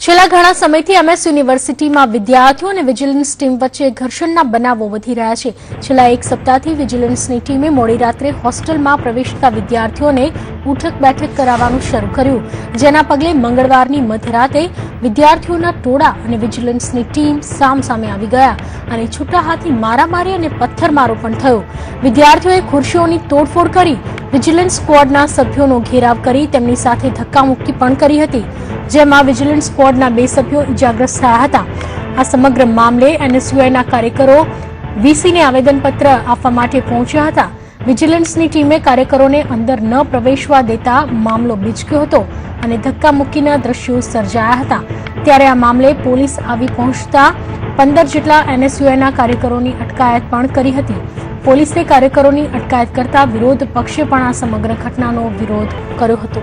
છેલ્લા ઘણા સમયથી એમએસ યુનિવર્સિટીમાં વિદ્યાર્થીઓ અને વિજિલન્સ ટીમ વચ્ચે ઘર્ષણના બનાવો વધી રહ્યા છે। છેલ્લા એક સપ્તાહથી વિજિલન્સની ટીમે મોડી રાત્રે હોસ્ટેલમાં પ્રવેશતા વિદ્યાર્થીઓને ઉઠક બેઠક કરાવવાનું શરૂ કર્યું, જેના પગલે મંગળવારની મધરાતે વિદ્યાર્થીઓના ટોળા અને વિજિલન્સની ટીમ સામસામે આવી ગયા અને છૂટા હાથી મારામારી અને પથ્થરમારો પણ થયો। વિદ્યાર્થીઓએ ખુરશીઓની તોડફોડ કરી વિજિલન્સ સ્ક્વોડના સભ્યોનો ઘેરાવ કરી તેમની સાથે ધક્કામુક્કી પણ કરી હતી, જેમાં વિજિલન્સ સ્ક્વોડના 2 સભ્યો ઇજાગ્રસ્ત થયા હતા। આ સમગ્ર મામલે એનએસયુઆઈના કાર્યકરો વીસીને આવેદનપત્ર આપવા માટે પહોંચ્યા હતા। વિજિલન્સની ટીમે કાર્યકરોને અંદર ન પ્રવેશવા દેતા મામલો બીચક્યો હતો અને ધક્કામુક્કીના દ્રશ્યો સર્જાયા હતા। ત્યારે આ મામલે પોલીસ આવી પહોંચતા 15 જેટલા એનએસયુઆઈના કાર્યકરોની અટકાયત પણ કરી હતી। પોલીસે કાર્યકરોની અટકાયત કરતા વિરોધ પક્ષે પણ આ સમગ્ર ઘટનાનો વિરોધ કર્યો હતો।